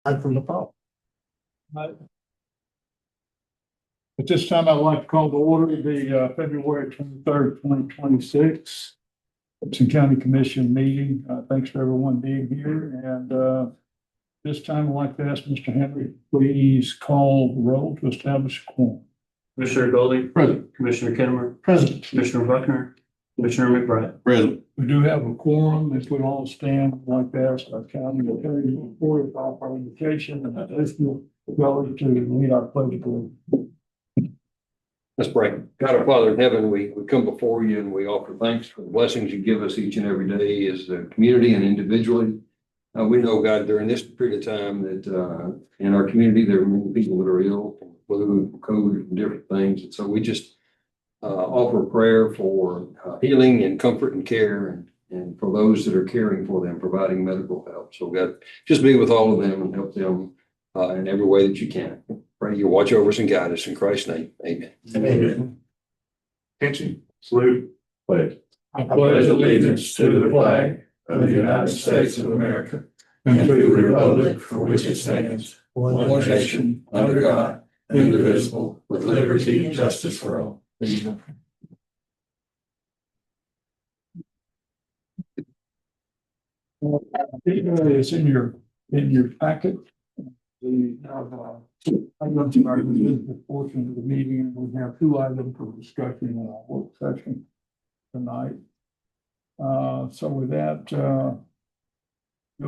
And from the top. At this time, I'd like to call to order the February 23rd, 2026 Upson County Commission meeting. Thanks for everyone being here. And this time I'd like to ask Mr. Henry, please call the roll to establish a quorum. Commissioner Goldie. Present. Commissioner Kinnemer. Present. Commissioner Buckner. Commissioner McBride. Present. We do have a quorum. If we'd all stand, I'd like to ask our county attorney report of our invitation and additional ability to lead our pledge of allegiance. Let's pray. God our Father in heaven, we come before you and we offer thanks for the blessings you give us each and every day as a community and individually. We know, God, during this period of time that in our community, there are many people that are ill from flu, from COVID, and different things. And so we just offer prayer for healing and comfort and care and for those that are caring for them, providing medical help. So God, just be with all of them and help them in every way that you can. Pray you watch over us and guide us in Christ's name. Amen. Amen. Attention, salute, pledge. I pledge allegiance to the flag of the United States of America and to the republic for which it stands, one nation, under God, indivisible, with liberty and justice for all. It's in your packet. We have items in our business portion of the meeting, and we have two items for discussion in our work session tonight. So with that, do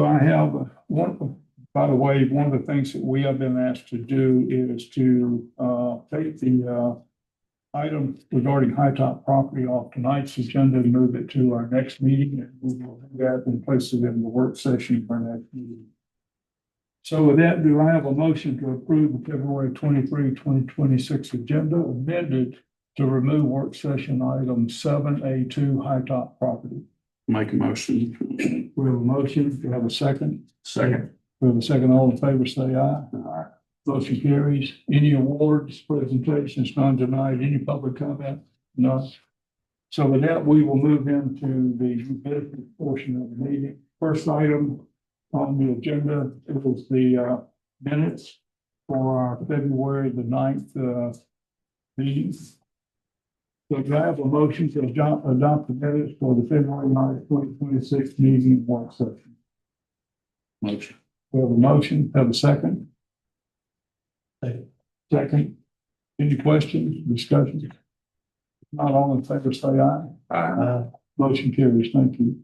I have one? By the way, one of the things that we have been asked to do is to take the item regarding high top property off tonight's agenda and move it to our next meeting, and we will do that and place it in the work session for our next meeting. So with that, do I have a motion to approve the February 23, 2026 agenda amended to remove work session item 7A2 high top property? Make a motion. We have a motion. Do we have a second? Second. We have a second. All in favor, say aye. Aye. Motion carries. Any awards, presentations, none denied. Any public comment? None. So with that, we will move into the business portion of the meeting. First item on the agenda is the minutes for our February the 9th meeting. So do I have a motion to adopt the minutes for the February 9th, 2026 meeting work session? Motion. We have a motion. Have a second? Second. Any questions, discussions? Not all in favor, say aye. Aye. Motion carries. Thank you.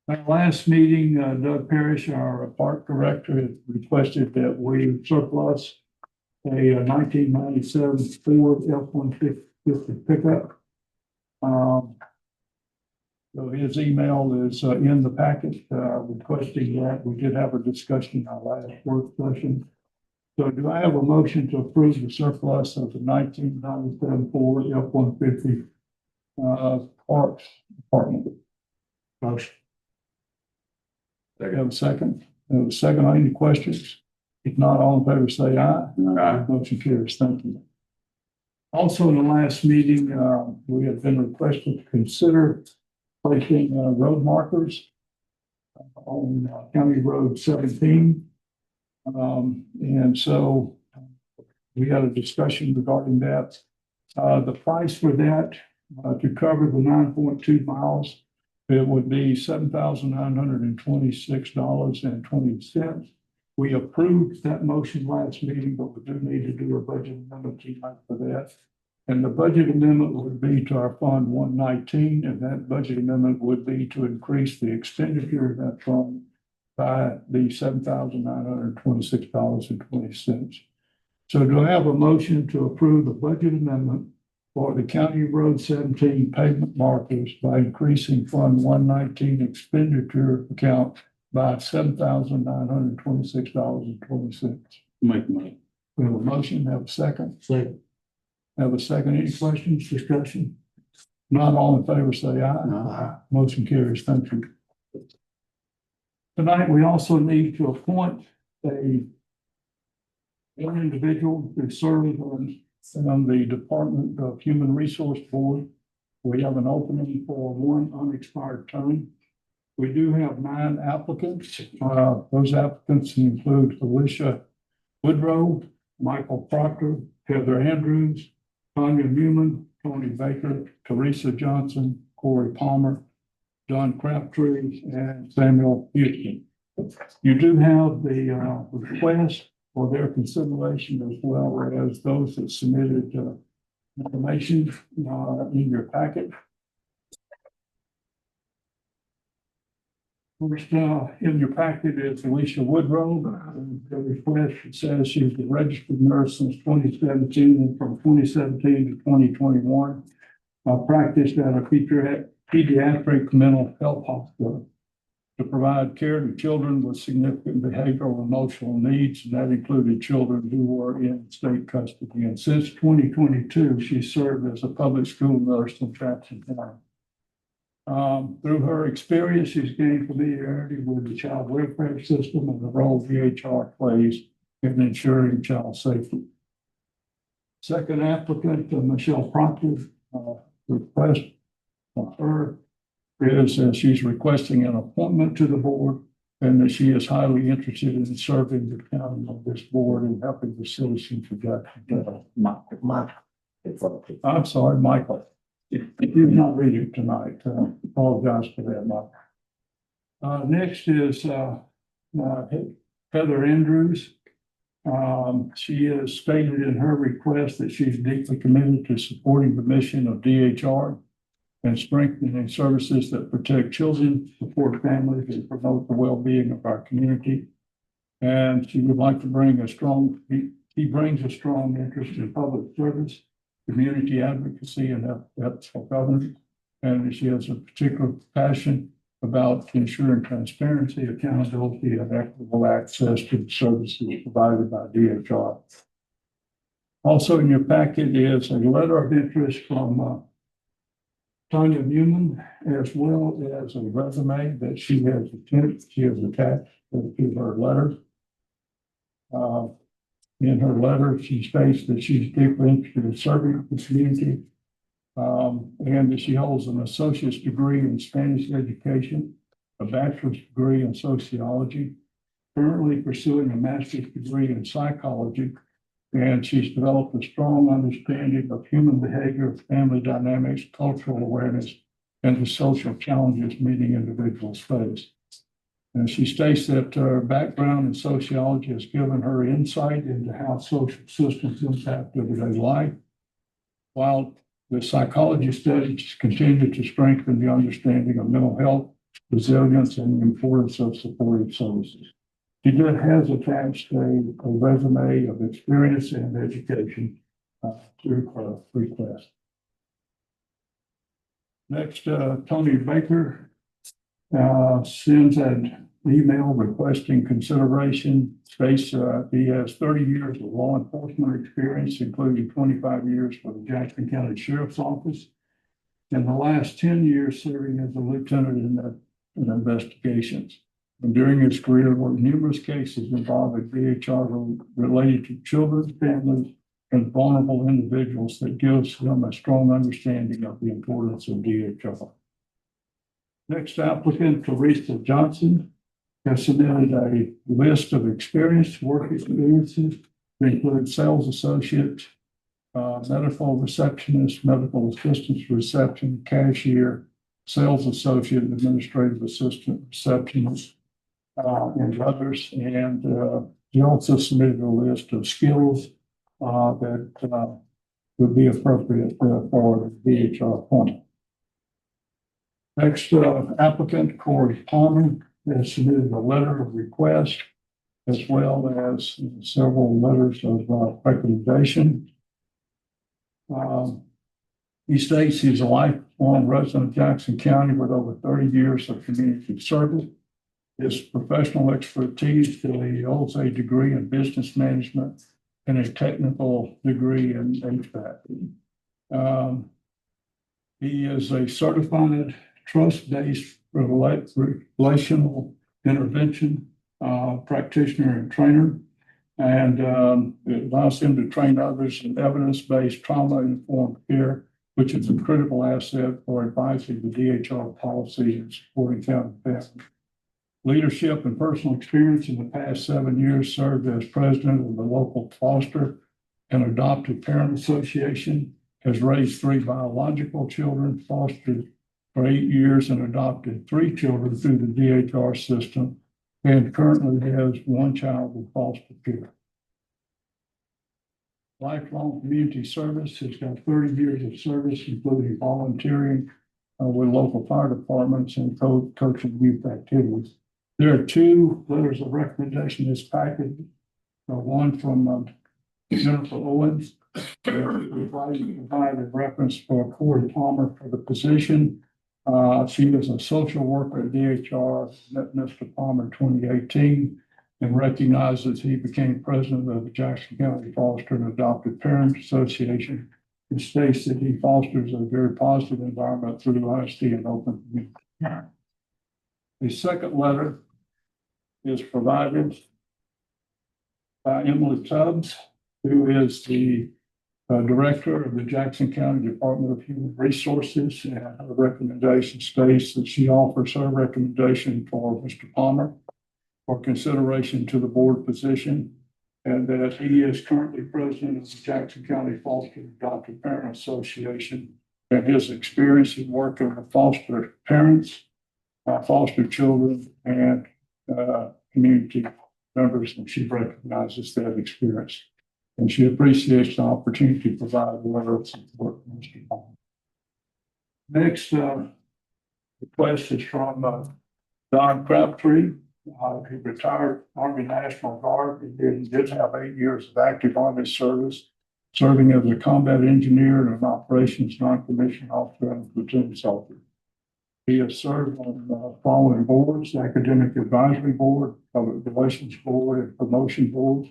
Our last meeting, Doug Parrish, our park director, had requested that we surplus a 1997 Ford F-150 pickup. So his email is in the packet requesting that. We did have a discussion in our last work session. So do I have a motion to approve the surplus of the 1997 Ford F-150 parks department? Motion. Have a second? Have a second on any questions? If not, all in favor say aye. Aye. Motion carries. Thank you. Also, in the last meeting, we have been requested to consider placing road markers on County Road 17. And so we had a discussion regarding that. The price for that to cover the 9.2 miles, it would be $7,926.20. We approved that motion last meeting, but we do need to do a budget amendment tonight for that. And the budget amendment would be to our Fund 119, and that budget amendment would be to increase the expenditure of that fund by the $7,926.20. So do I have a motion to approve the budget amendment for the County Road 17 pavement markers by increasing Fund 119 expenditure account by $7,926.20? Make a motion. We have a motion. Have a second? Second. Have a second. Any questions, discussion? Not all in favor, say aye. Aye. Motion carries. Thank you. Tonight, we also need to appoint one individual to serve on the Department of Human Resource Board. We have an opening for one unexpired term. We do have 9 applicants. Those applicants include Alicia Woodrow, Michael Proctor, Heather Andrews, Tanya Newman, Tony Baker, Teresa Johnson, Corey Palmer, John Crabtree, and Samuel Houston. You do have the request for their consideration as well as those that submitted information in your packet. First, in your packet is Alicia Woodrow. The request says she's a registered nurse since 2017, and from 2017 to 2021, practiced at a pediatric mental health hospital to provide care to children with significant behavioral and emotional needs, and that included children who were in state custody. And since 2022, she served as a public school nurse in Jackson County. Through her experience, she's gained familiarity with the child welfare system and the role DHR plays in ensuring child safety. Second applicant, Michelle Proctor, request for her is she's requesting an appointment to the board, and that she is highly interested in serving the county on this board and helping the citizens of Jackson. I'm sorry, Michael. You're not reading tonight. Apologize for that, Mike. Next is Heather Andrews. She has stated in her request that she's deeply committed to supporting the mission of DHR and strengthening services that protect children, support families, and promote the well-being of our community. And she would like to bring he brings a strong interest in public service, community advocacy, and ethical governance. And she has a particular passion about ensuring transparency, accountability, and equitable access to the services provided by DHR. Also in your packet is a letter of interest from Tanya Newman, as well as a resume that she has attached to her letter. In her letter, she states that she's deeply interested in serving the community, and that she holds an associate's degree in Spanish education, a bachelor's degree in sociology, currently pursuing a master's degree in psychology, and she's developed a strong understanding of human behavior, family dynamics, cultural awareness, and the social challenges meeting individuals face. And she states that her background in sociology has given her insight into how social systems impact everyday life, while the psychology studies continue to strengthen the understanding of mental health, resilience, and the importance of supportive services. She has attached a resume of experience and education to her request. Next, Tony Baker sends an email requesting consideration. States he has 30 years of law enforcement experience, including 25 years for the Jackson County Sheriff's Office, and the last 10 years serving as a lieutenant in investigations. And during his career, worked numerous cases involving DHR related to children, families, and vulnerable individuals that gives him a strong understanding of the importance of DHR. Next applicant, Teresa Johnson, has submitted a list of work experiences that include sales associate, medical receptionist, medical assistant reception, cashier, sales associate, administrative assistant, receptionist, and others. And she also submitted a list of skills that would be appropriate for the DHR appointment. Next applicant, Corey Palmer, has submitted a letter of request as well as several letters of recommendation. He states he's a lifelong resident of Jackson County with over 30 years of community service. His professional expertise, he holds a degree in business management and a technical degree in HVAC. He is a certified trust-based relational intervention practitioner and trainer, and it allows him to train others in evidence-based trauma-informed care which is a critical asset for advising the DHR policy and supporting county families. Leadership and personal experience in the past 7 years served as president of the local foster and adoptive parent association, has raised 3 biological children, fostered for 8 years, and adopted 3 children through the DHR system, and currently has 1 child in foster care. Lifelong community service, has got 30 years of service, including volunteering with local fire departments and coaching youth activities. There are 2 letters of recommendation in this package. One from Jennifer Owens, provided reference for Corey Palmer for the position. She was a social worker at DHR, met Mr. Palmer in 2018, and recognizes he became president of the Jackson County Foster and Adopted Parent Association, and states that he fosters a very positive environment through honesty and open communication. The second letter is provided by Emily Tubbs, who is the director of the Jackson County Department of Human Resources, and her recommendation states that she offers her recommendation for Mr. Palmer for consideration to the board position, and that he is currently president of the Jackson County Foster and Adoptive Parent Association, and his experience in working with foster parents, foster children, and community members, and she recognizes that experience. And she appreciates the opportunity to provide a letter of support for Mr. Palmer. Next request is from Don Crabtree. He retired Army National Guard. He did have 8 years of active Army service, serving as a combat engineer and an operations non-commissioned officer and platoon sergeant. He has served on the following boards: Academic Advisory Board, Public Relations Board, and Promotion Boards.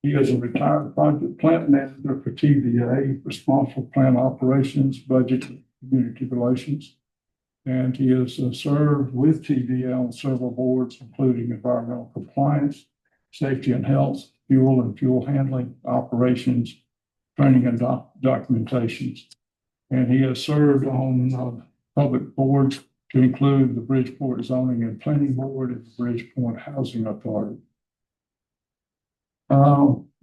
He is a retired project plant manager for TVA, responsible for plant operations, budget, and community relations. And he has served with TVA on several boards, including environmental compliance, safety and health, fuel and fuel handling, operations, training and documentations. And he has served on public boards to include the Bridgeport Zoning and Planning Board and the Bridgeport Housing Authority.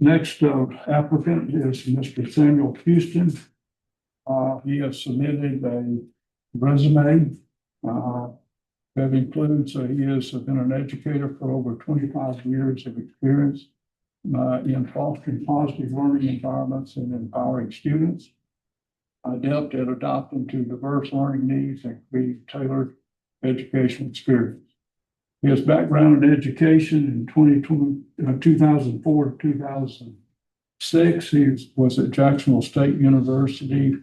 Next applicant is Mr. Samuel Houston. He has submitted a resume that includes he has been an educator for over 25 years of experience in fostering positive learning environments and empowering students, adept at adapting to diverse learning needs and creating tailored educational experience. He has background in education in 2004 to 2006. He was at Jacksonville State University,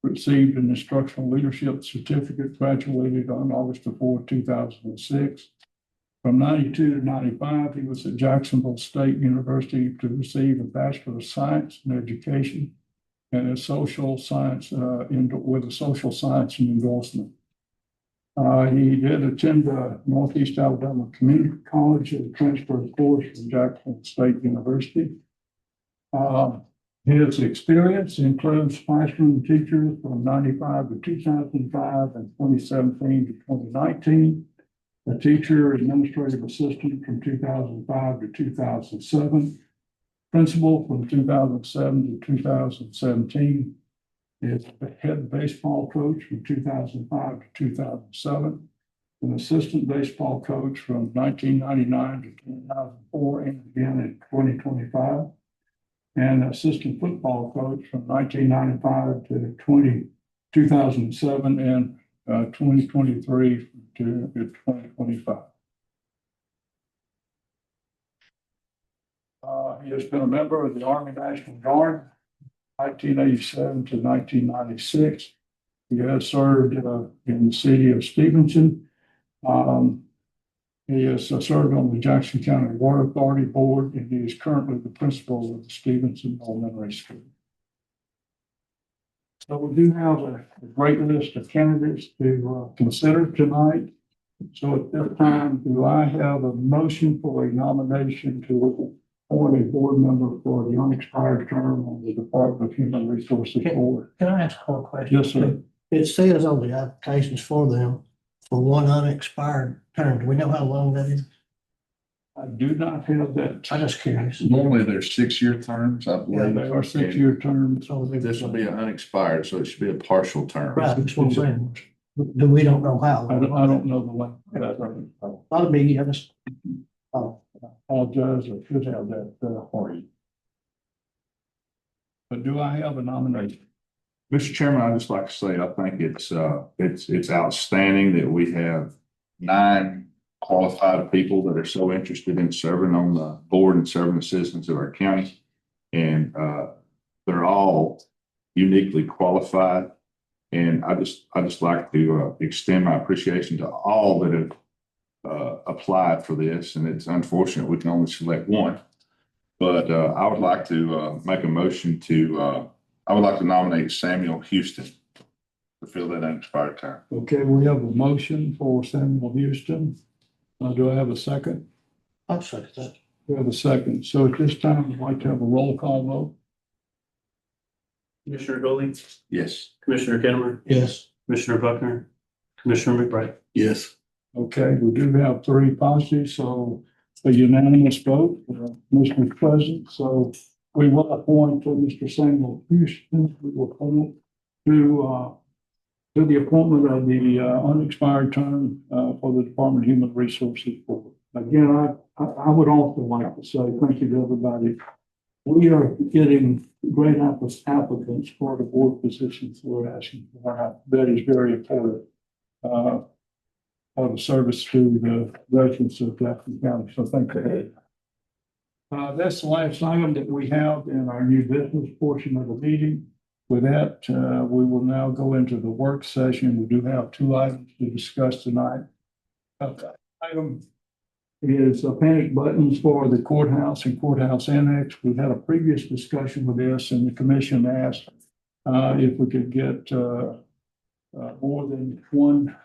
received an instructional leadership certificate, graduated on August 4, 2006. From 92 to 95, he was at Jacksonville State University to receive a Bachelor of Science in Education and a social science with a social science and endorsement. He did attend the Northeast Alabama Community College and transfer course from Jacksonville State University. His experience includes classroom teachers from 95 to 2005 and 2017 to 2019, a teacher administrative assistant from 2005 to 2007, principal from 2007 to 2017, is the head baseball coach from 2005 to 2007, an assistant baseball coach from 1999 to 2004 and again in 2025, and assistant football coach from 1995 to 2007 and 2023 to 2025. He has been a member of the Army National Guard 1987 to 1996. He has served in the city of Stevenson. He has served on the Jackson County Water Authority Board, and he is currently the principal of the Stevenson Elementary School. So we do have a great list of candidates to consider tonight. So at this time, do I have a motion for a nomination to appoint a board member for the unexpired term on the Department of Human Resources Board. Can I ask a question? Yes, sir. It says on the applications for them for one unexpired term. Do we know how long that is? I do not have that. I'm just curious. Normally they're 6-year terms, I Yeah, believe. they are 6-year terms. So This will be an unexpired, so it should be a partial term. right, that's what I'm saying. Do we don't know how? I don't know the length of that. That'll be, I just, oh, Apologize, I should have that for you. But do I have a nomination? Mr. Chairman, I'd just like to say, I think it's outstanding that we have 9 qualified people that are so interested in serving on the board and serving the citizens of our county. And they're all uniquely qualified. And I just like to extend my appreciation to all that have applied for this. And it's unfortunate we can only select one. But I would like to make a motion I would like to nominate Samuel Houston to fill that unexpired term. Okay, we have a motion for Samuel Houston. Do I have a second? I'll second that. We have a second. So at this time, I'd like to have a roll call vote. Commissioner Golding, Yes. Commissioner Kennemer, Yes. Commissioner Buckner, Commissioner McBride. Yes. Okay, we do have 3 positives, so a unanimous vote, Commissioner present. So we will appoint Mr. Samuel Houston, we will appoint to the appointment of the unexpired term for the Department of Human Resources Board. Again, I would also like to say thank you to everybody. We are getting great applicants for the board positions we're asking for. That is very important for the service to the residents of Jackson County. So thank you. That's the last item that we have in our new business portion of the meeting. With that, we will now go into the work session. We do have 2 items to discuss tonight. Item is panic buttons for the courthouse and courthouse annex. We had a previous discussion with this, and the commission asked if we could get more than one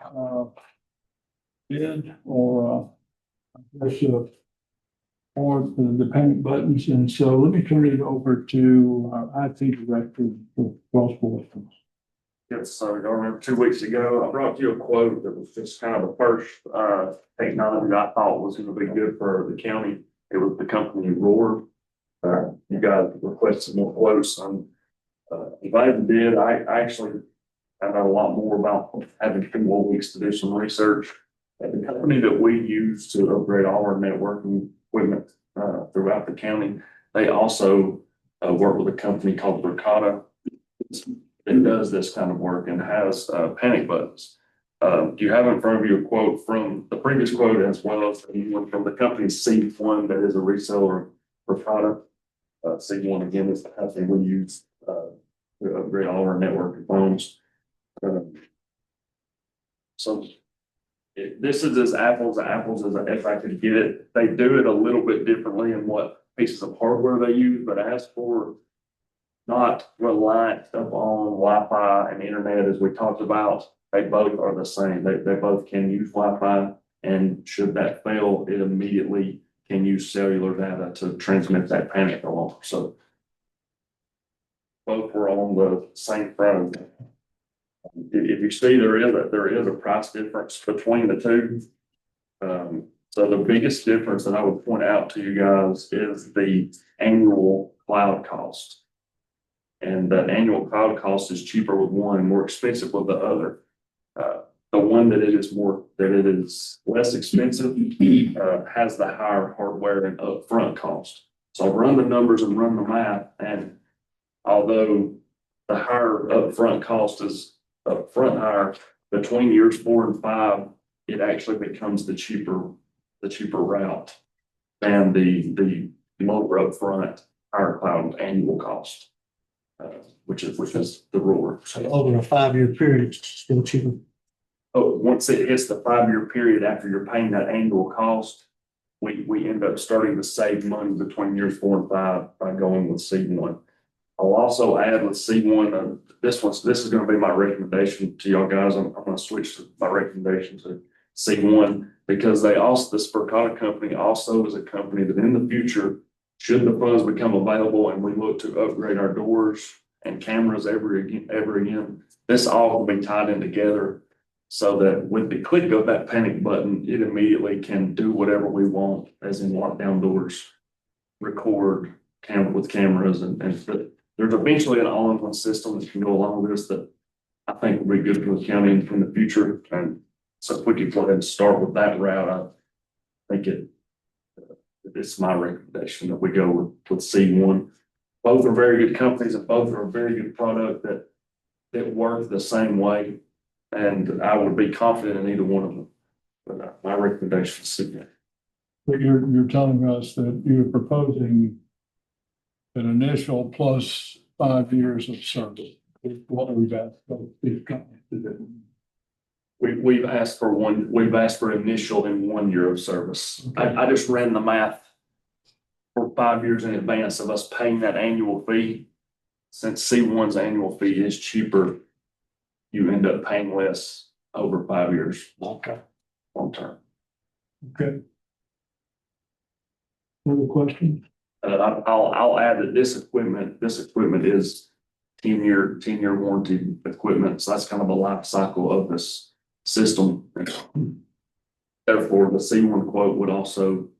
bid or or the panic buttons. And so let me turn it over to our IT director for Scottsboro. Yes, so I remember 2 weeks ago, I brought you a quote that was just kind of the first technology that I thought was going to be good for the county. It was the company Laurel. You guys requested more quotes on. If I even did, I know a lot more about having 2 more weeks to do some research. And the company that we use to upgrade all our networking equipment throughout the county, they also work with a company called Bricata. It does this kind of work and has panic buttons. You have in front of you a quote from the previous quote as well as one from the company C1 that is a reseller for product. C1 again is the company we use to upgrade all our network phones. This is as apples to apples as if I could get it. They do it a little bit differently in what pieces of hardware they use, but as for not reliant upon Wi-Fi and internet as we talked about, they both are the same. They both can use Wi-Fi, and should that fail, it immediately can use cellular data to transmit that panic alarm. So both were on the same front. If you see, there is a price difference between the two. So the biggest difference that I would point out to you guys is the annual cloud cost. And the annual cloud cost is cheaper with one and more expensive with the other. The one that it is less expensive has the higher hardware and upfront cost. So run the numbers and run the math. And although the higher upfront cost is upfront higher, between years 4 and 5, it actually becomes the cheaper route than the lower upfront higher cloud annual cost. Which is the ruler. So over a 5-year period, it's still cheaper. Oh, once it hits the 5-year period after you're paying that annual cost, we end up starting to save money between years 4 and 5 by going with C1. I'll also add with C1, this is going to be my recommendation to y'all guys. I'm going to switch my recommendation to C1 because the Spurcata company also is a company that in the future should the funds become available and we look to upgrade our doors and cameras ever again, this all can be tied in together so that with the click of that panic button, it immediately can do whatever we want, as in lock down doors, record with cameras, and there's eventually an all-in-one system that can go along with this that I think will be good for the county in the future. And so if we could go ahead and start with that route, I think it's my recommendation that we go with C1. Both are very good companies and both are a very good product that work the same way. And I would be confident in either one of them. But my recommendation is C1. But you're telling us that you're proposing an initial plus 5 years of service. Is what we've asked both these companies to do. We've asked for initial in 1 year of service. Okay. I just ran the math for 5 years in advance of us paying that annual fee. Since C1's annual fee is cheaper, you end up paying less over 5 years. Okay. Long term. Okay. Other questions? I'll add that this equipment is 10-year warranty equipment. So that's kind of a life cycle of this system. Therefore, the C1 quote would also,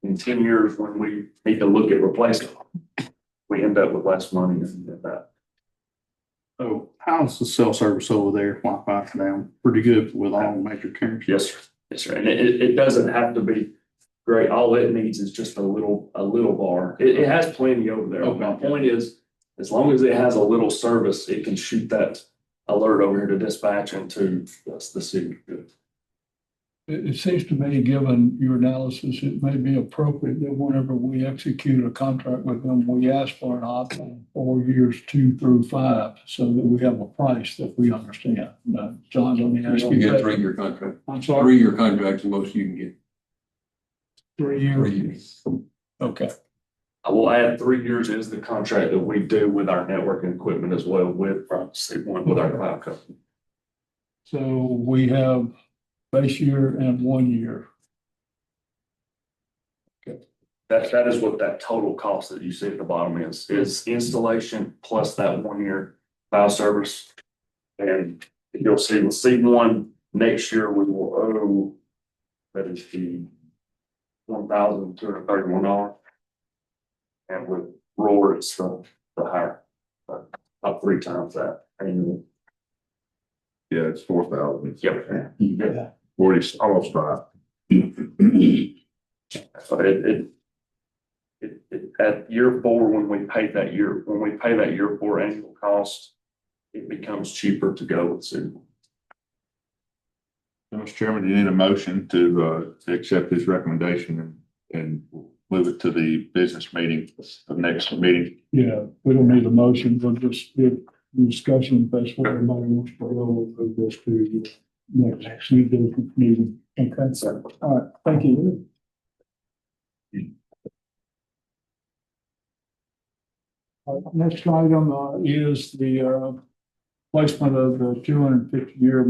in 10 years, when we need to look at replacing, we end up with less money than that. So how's the cell service over there? Wi-Fi down pretty good with all major carriers? Yes, sir. Yes, sir. And it doesn't have to be great. All it needs is just a little bar. It has plenty over there. Okay. My point is, as long as it has a little service, it can shoot that alert over here to dispatch and to the city. It seems to me, given your analysis, it may be appropriate that whenever we execute a contract with them, we ask for an option for years 2 through 5, so that we have a price that we understand. John, let me ask You you. get a that. 3-year contract. I'm sorry, 3-year contract's the most you can get. 3 3 years. years. Okay. I will add 3 years is the contract that we do with our networking equipment as well with C1 with our cloud company. So we have base year and 1 year. That is what that total cost that you see at the bottom is installation plus that 1 year file service. And you'll see with C1 next year, we will owe, that is the $1,231. And with Roar, it's the higher, about 3 times that annually. Yeah, it's 4,000. Yep. Yeah. 40, almost 5. So it at year 4, when we pay that year 4 annual cost, it becomes cheaper to go with Zoom. Mr. Chairman, do you need a motion to accept this recommendation and move it to the business meeting, the next meeting? Yeah, we don't need a motion, we'll just give discussion, if that's what everybody wants to go over this to next meeting. Okay, sir. All right, thank you. Next item is the placement of the 250-year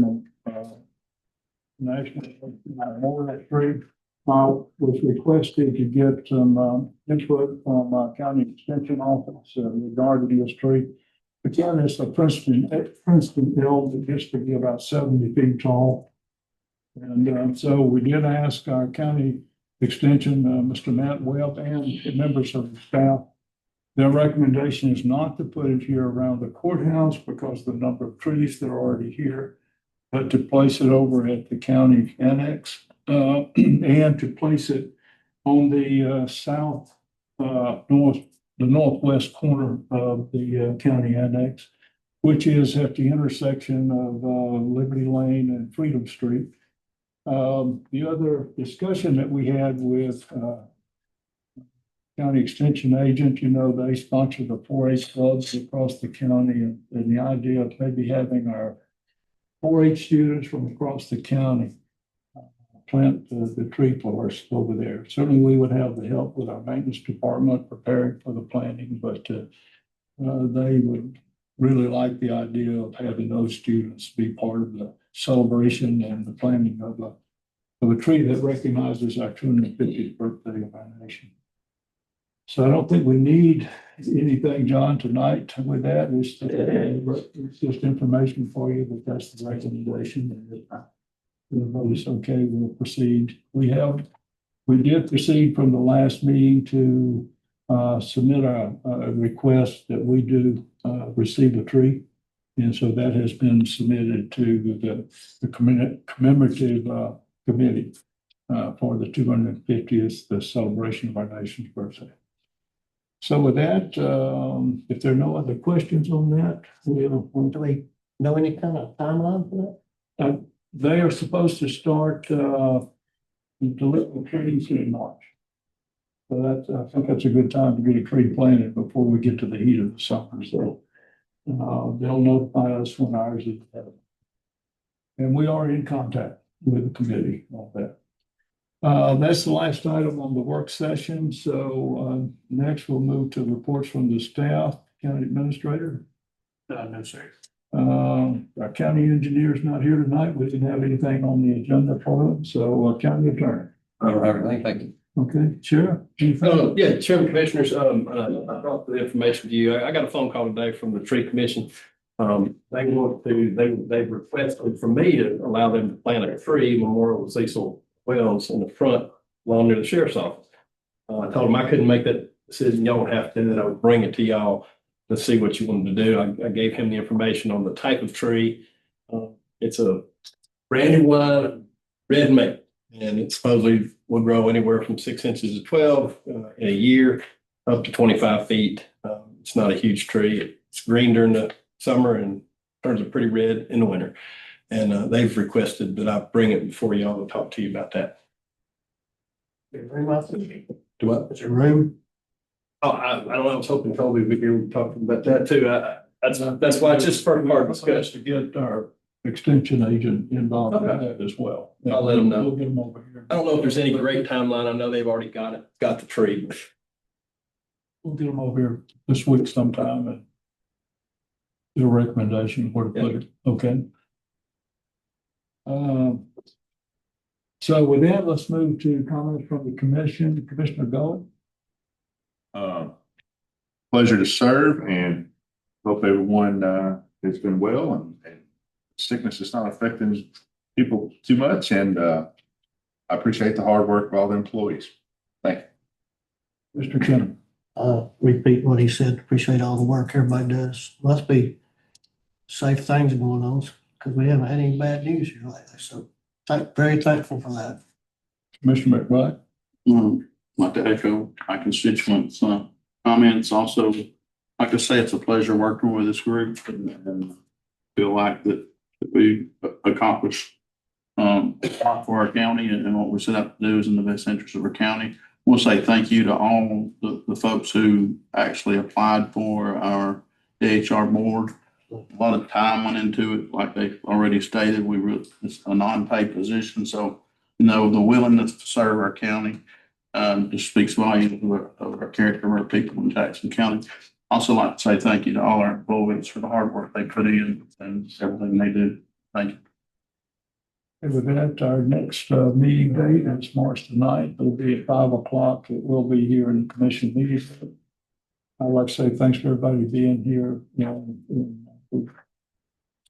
National Memorial Tree. Was requested to get some input from County Extension Office regarding this tree. Again, it's a Princeton elm that gets to be about 70 feet tall. And so we did ask our county extension, Mr. Matt Webb, and members of the staff. Their recommendation is not to put it here around the courthouse because of the number of trees that are already here, but to place it over at the county annex and to place it on the northwest corner of the county annex, which is at the intersection of Liberty Lane and Freedom Street. The other discussion that we had with county extension agent, they sponsor the 4-H clubs across the county, and the idea of maybe having our 4-H students from across the county plant the tree forest over there. Certainly we would have the help with our maintenance department preparing for the planting, but they would really like the idea of having those students be part of the celebration and the planting of a tree that recognizes our 250th birthday of our nation. So I don't think we need anything, John, tonight with that. It's just information for you, but that's the recommendation. And if everybody's okay, we'll proceed. We did proceed from the last meeting to submit a request that we do receive a tree. And so that has been submitted to the commemorative committee for the 250th, the celebration of our nation's birthday. So with that, if there are no other questions on that, Do we know any kind of timeline for that? they are supposed to start delivering trees in March. So I think that's a good time to get a tree planted before we get to the heat of the summer. So they'll notify us when ours is done. And we are in contact with the committee on that. That's the last item on the work session. So next we'll move to reports from the staff, county administrator. No, sir. Our county engineer's not here tonight. We didn't have anything on the agenda for him. So county attorney. I don't have anything, thank you. Okay, Sheriff. anything? Yeah, Chairman Commissioners, I brought the information to you. I got a phone call today from the tree commission. They requested for me to allow them to plant a tree memorial to Cecil Wells in the front lawn near the sheriff's office. I told them I couldn't make that decision. Y'all would have to, and I would bring it to y'all to see what you wanted to do. I gave him the information on the type of tree. It's a brandywine red maple, and it supposedly will grow anywhere from 6 inches to 12 in a year, up to 25 feet. It's not a huge tree. It's green during the summer and turns it pretty red in the winter. And they've requested that I bring it before y'all to talk to you about that. Do what? Is it room? Oh, I don't know. I was hoping Toby would be here to talk about that too. That's why it's just first part of discussion. To get our extension agent involved in that as well. I'll let them know. We'll get them over here. I don't know if there's any great timeline. I know they've already got the tree. We'll get them over here this week sometime and get a recommendation where to put it. Okay. So with that, let's move to comments from the commission. Commissioner Gold. Pleasure to serve and hope everyone has been well and sickness is not affecting people too much. And I appreciate the hard work of all the employees. Thank you. Mr. Kenner. Repeat what he said. Appreciate all the work everybody does. Must be safe things going on because we haven't had any bad news here lately. So very thankful for that. Commissioner McBride. Like to echo my constituents' comments. Also, like to say it's a pleasure working with this group and feel like that we accomplished a lot for our county and what we set out to do is in the best interest of our county. I want to say thank you to all the folks who actually applied for our DHR board. A lot of time went into it, like they already stated. It's a non-paid position, so the willingness to serve our county just speaks volumes of our character of our people in Jackson County. Also like to say thank you to all our employees for the hard work they put in and everything they do. Thank you. And with that, our next meeting date is March the 9th. It'll be at 5 o'clock. It will be here in the commission meeting. I'd like to say thanks for everybody being here.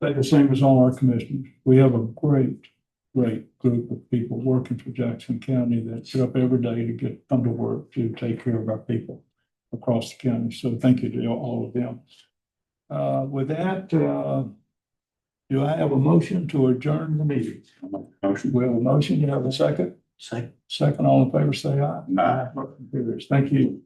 Say the same as all our commissioners. We have a great group of people working for Jackson County that get up every day to come to work to take care of our people across the county. So thank you to all of them. With that, do I have a motion to adjourn the meeting? Motion. We have a motion. You have a second? Second. Second, all in favor, say aye. Aye. Thank you.